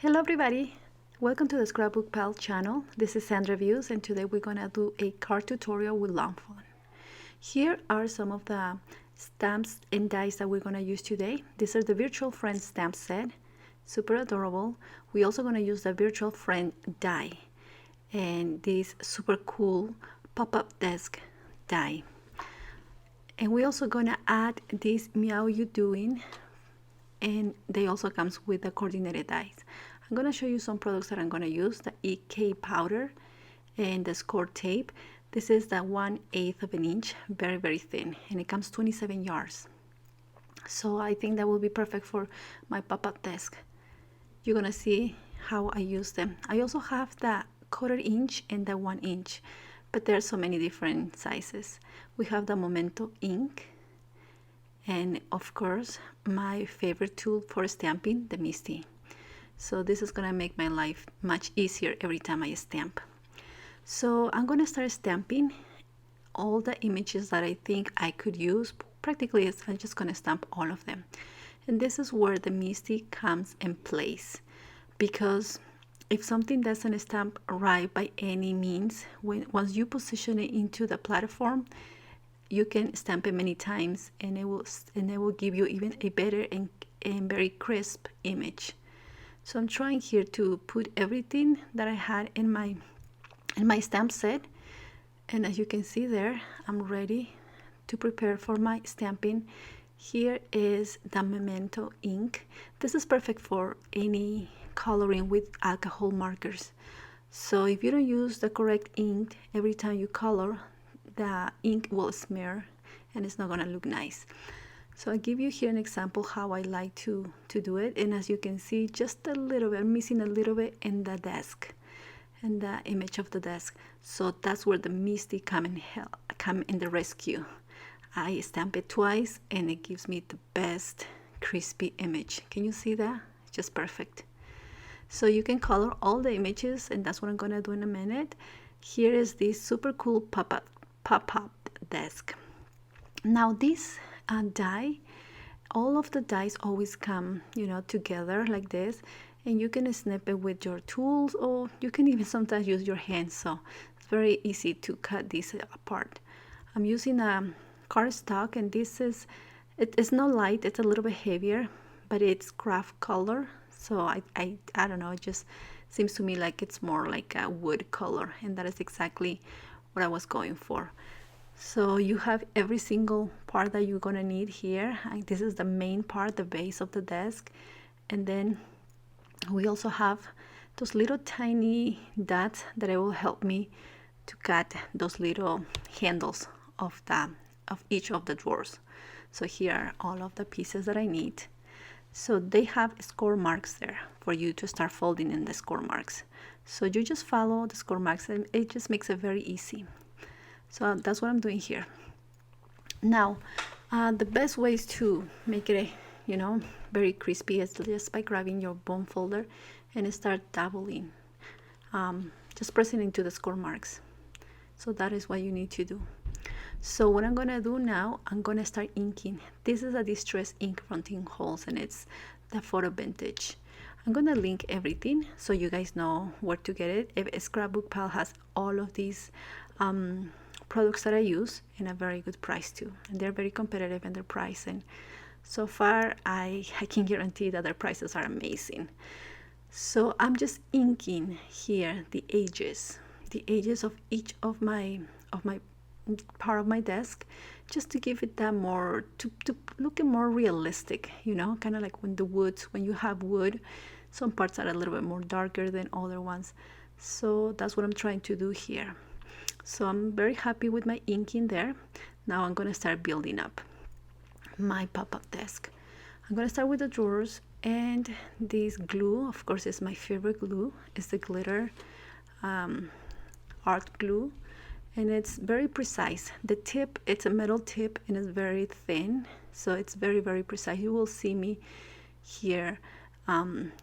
Hello everybody, welcome to the Scrapbook Pal channel. This is Sandra Beus and today we're gonna do a card tutorial with Lawn Fawn. Here are some of the stamps and dies that we're gonna use today. These are the Virtual Friend stamp set, super adorable. We're also gonna use the Virtual Friend die and this super cool pop-up desk die. And we're also gonna add this Meow you doing, and they also comes with the coordinated dies. I'm going to show you some products that I'm going to use, the EK powder and the Scor-Tape. This is the 1/8 of an inch, very thin, and it comes 27 yards. So I think that will be perfect for my pop-up desk. You're going to see how I use them. I also have the 1/4 inch and the 1 inch, but there are so many different sizes. We have the Memento ink, and of course my favorite tool for stamping, the MISTI. So this is gonna make my life much easier every time I stamp. So I'm gonna start stamping all the images that I think I could use. Practically I'm just gonna stamp all of them, and this is where the MISTI comes in place, because if something doesn't stamp right by any means, once you position it into the platform, you can stamp it many times and it will give you even a better and very crisp image. So I'm trying here to put everything that I had in my stamp set, and as you can see there, I'm ready to prepare for my stamping. Here is the Memento ink. This is perfect for any coloring with alcohol markers. So if you don't use the correct ink every time you color, the ink will smear and it's not going to look nice. So I give you here an example how I like to do it, and as you can see, just a little bit, I'm missing a little bit in the desk and the image of the desk. So that's where the MISTI come in the rescue. I stamp it twice and it gives me the best crispy image. Can you see that? It's just perfect. So you can color all the images, and that's what I'm going to do in a minute. Here is this super cool pop-up desk. Now this die, all of the dies always come together like this, and you can snip it with your tools, or you can even sometimes use your hands. So it's very easy to cut this apart. I'm using a cardstock, and this is it's not light, it's a little bit heavier, but it's craft color. So I don't know, it just seems to me like it's more like a wood color, and that is exactly what I was going for. So you have every single part that you're gonna need here. This is the main part, the base of the desk, and then we also have those little tiny dots that will help me to cut those little handles of each of the drawers. So here are all of the pieces that I need. So they have score marks there for you to start folding in the score marks. So you just follow the score marks and it just makes it very easy. So that's what I'm doing here. Now, the best ways to make it, very crispy is just by grabbing your bone folder and start dabbling, just pressing into the score marks. So that is what you need to do. So what I'm gonna do now, I'm gonna start inking. This is a distress ink from Holtz, and it's the photo vintage. I'm gonna link everything so you guys know where to get it. If Scrapbook Pal has all of these products that I use in a very good price too, and they're very competitive in their price, and so far I can guarantee that their prices are amazing. So I'm just inking here the edges of each of my part of my desk, just to give it that more to look more realistic, kind of like when you have wood, some parts are a little bit more darker than other ones. So that's what I'm trying to do here. So I'm very happy with my inking there. Now I'm going to start building up my pop-up desk. I'm going to start with the drawers, and this glue, of course, is my favorite glue. It's the glitter art glue, and it's very precise. The tip, it's a metal tip, and it's very thin, so it's very precise. You will see me here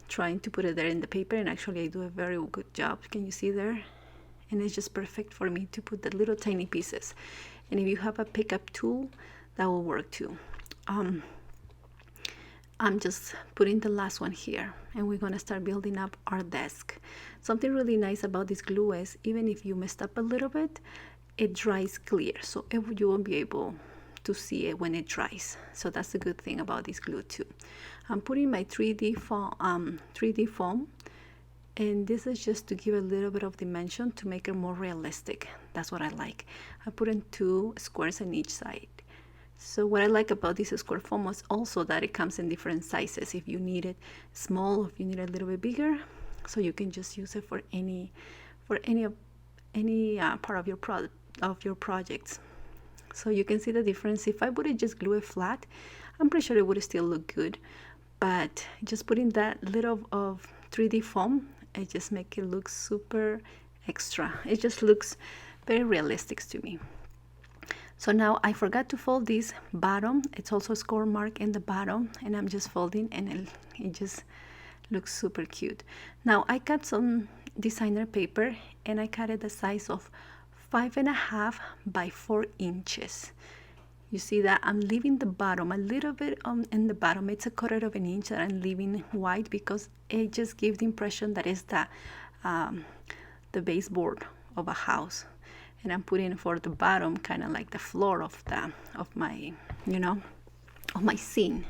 trying to put it there in the paper, and actually I do a very good job. Can you see there? And it's just perfect for me to put the little tiny pieces. And if you have a pickup tool, that will work too. I'm just putting the last one here, and we're gonna start building up our desk. Something really nice about this glue is even if you messed up a little bit, it dries clear, so you won't be able to see it when it dries. So that's the good thing about this glue too. I'm putting my 3D foam, and this is just to give a little bit of dimension to make it more realistic. That's what I like. I put in 2 squares on each side. So what I like about this square foam is also that it comes in different sizes. If you need it small, if you need it a little bit bigger, so you can just use it for any part of your projects. So you can see the difference. If I would just glue it flat, I'm pretty sure it would still look good. But just putting that little of 3D foam, it just makes it look super extra. It just looks very realistic to me. So now I forgot to fold this bottom. It's also a score mark in the bottom, and I'm just folding, and it just looks super cute. Now I cut some designer paper, and I cut it the size of 5.5 by 4 inches. You see that I'm leaving the bottom a little bit in the bottom. It's a 1/4 of an inch that I'm leaving white because it just gives the impression that it's the baseboard of a house. And I'm putting for the bottom kind of like the floor of my scene,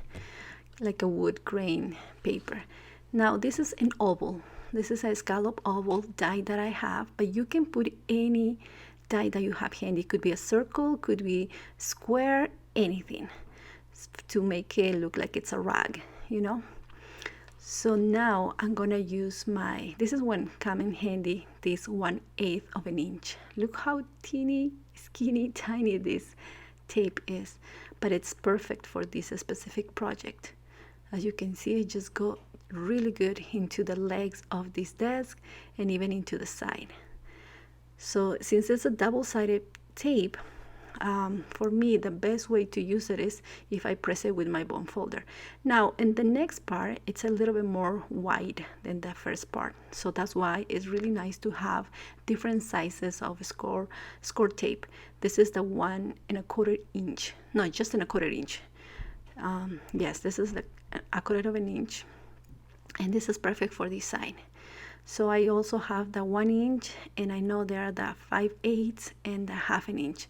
like a wood grain paper. Now this is an oval. This is a scallop oval die that I have, but you can put any die that you have handy. It could be a circle, could be square, anything to make it look like it's a rag, So now I'm gonna use this is one come in handy, this 1/8 of an inch. Look how teeny, skinny, tiny this tape is, but it's perfect for this specific project. As you can see, it just goes really good into the legs of this desk and even into the side. So since it's a double-sided tape, for me the best way to use it is if I press it with my bone folder. Now in the next part, it's a little bit more wide than the first part, so that's why it's really nice to have different sizes of Scor-Tape. This is the 1.25 inch, no, just 1/4 inch. Yes, this is a 1/4 of an inch, and this is perfect for this side. So I also have the 1 inch, and I know there are the 5/8 and the 1/2 an inch.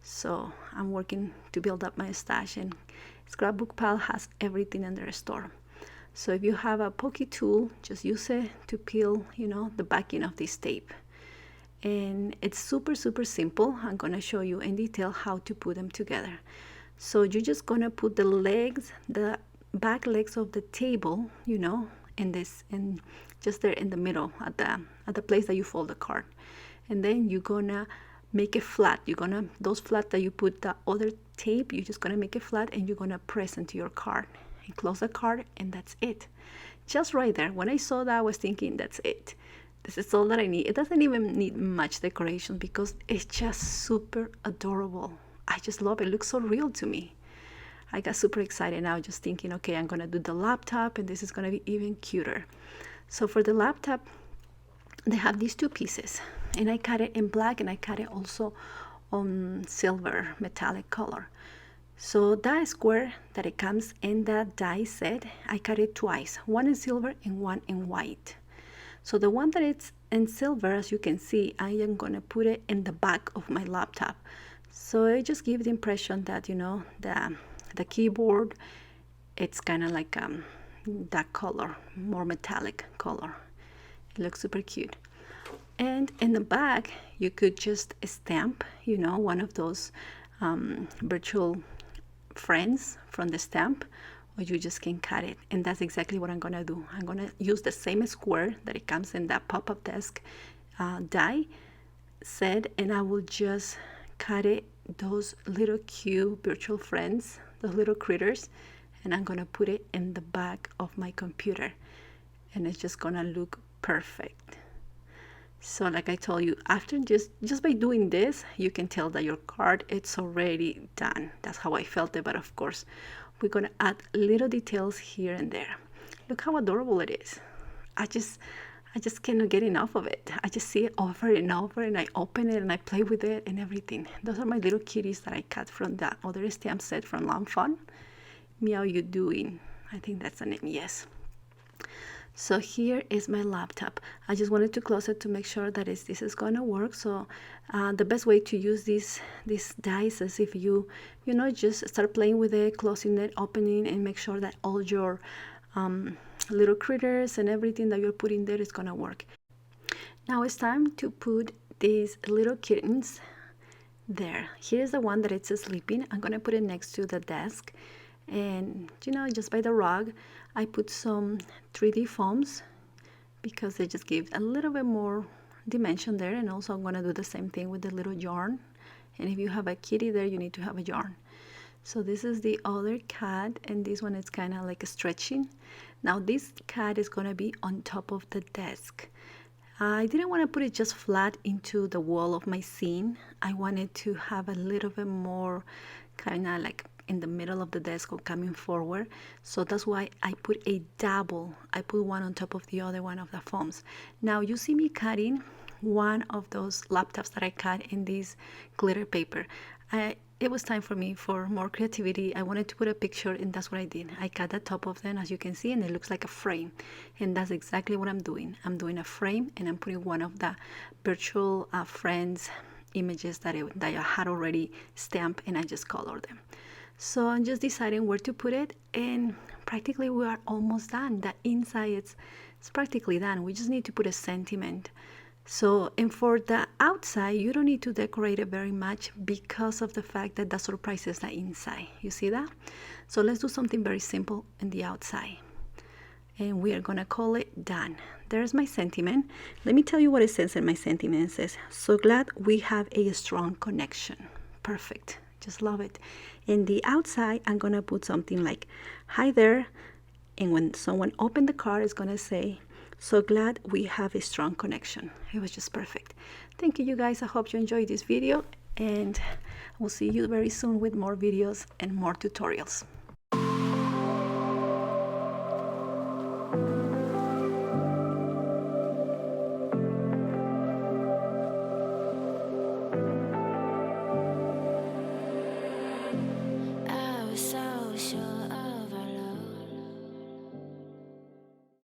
So I'm working to build up my stash, and Scrapbook Pal has everything in their store. So if you have a pokey tool, just use it to peel, the backing of this tape. And it's super, super simple. I'm gonna show you in detail how to put them together. So you're just gonna put the legs, the back legs of the table, in this, and just there in the middle at the place that you fold the card. And then you're gonna make it flat. Those flat that you put the other tape, you're just gonna make it flat, and you're gonna press into your card and close the card, and that's it. Just right there. When I saw that, I was thinking, that's it. This is all that I need. It doesn't even need much decoration because it's just super adorable. I just love it. It looks so real to me. I got super excited now just thinking, okay, I'm gonna do the laptop, and this is gonna be even cuter. So for the laptop, they have these 2 pieces, and I cut it in black, and I cut it also on silver metallic color. So that square that it comes in that die set, I cut it twice, one in silver and one in white. So the one that it's in silver, as you can see, I am gonna put it in the back of my laptop. So it just gives the impression that, the keyboard, it's kind of like that color, more metallic color. It looks super cute. And in the back, you could just stamp, one of those virtual friends from the stamp, or you just can cut it. And that's exactly what I'm gonna do. I'm gonna use the same square that it comes in that pop-up desk die set, and I will just cut it, those little cute virtual friends, those little critters, and I'm gonna put it in the back of my computer, and it's just gonna look perfect. So like I told you, after just by doing this, you can tell that your card, it's already done. That's how I felt it, but of course we're gonna add little details here and there. Look how adorable it is. I just cannot get enough of it. I just see it over and over, and I open it and I play with it and everything. Those are my little kitties that I cut from that other stamp set from Lawn Fawn. Meow, you doing? I think that's the name, yes. So here is my laptop. I just wanted to close it to make sure that this is gonna work. So the best way to use this dies is if you just start playing with it, closing it, opening, and make sure that all your little critters and everything that you're putting there is gonna work. Now it's time to put these little kittens there. Here's the one that it's sleeping. I'm gonna put it next to the desk, and just by the rug I put some 3D foams because they just give a little bit more dimension there. And also I'm gonna do the same thing with the little yarn, and if you have a kitty there, you need to have a yarn. So this is the other cat, and this one is kind of like stretching. Now this cat is gonna be on top of the desk. I didn't want to put it just flat into the wall of my scene. I wanted to have a little bit more kind of like in the middle of the desk or coming forward. So that's why I put a double. I put one on top of the other one of the foams. Now you see me cutting one of those laptops that I cut in this glitter paper. It was time for me for more creativity. I wanted to put a picture, and that's what I did. I cut the top of them, as you can see, and it looks like a frame. And that's exactly what I'm doing. I'm doing a frame, and I'm putting one of the virtual friends images that I had already stamped, and I just colored them. So I'm just deciding where to put it, and practically we are almost done. The inside it's practically done. We just need to put a sentiment. So, and for the outside, you don't need to decorate it very much because of the fact that the surprise is the inside. You see that? So let's do something very simple in the outside. And we are gonna call it done. There's my sentiment. Let me tell you what it says in my sentiment. It says, so glad we have a strong connection. Perfect. Just love it. In the outside, I'm gonna put something like, hi there. And when someone opens the card, it's gonna say, so glad we have a strong connection. It was just perfect. Thank you, you guys. I hope you enjoyed this video, and we'll see you very soon with more videos and more tutorials.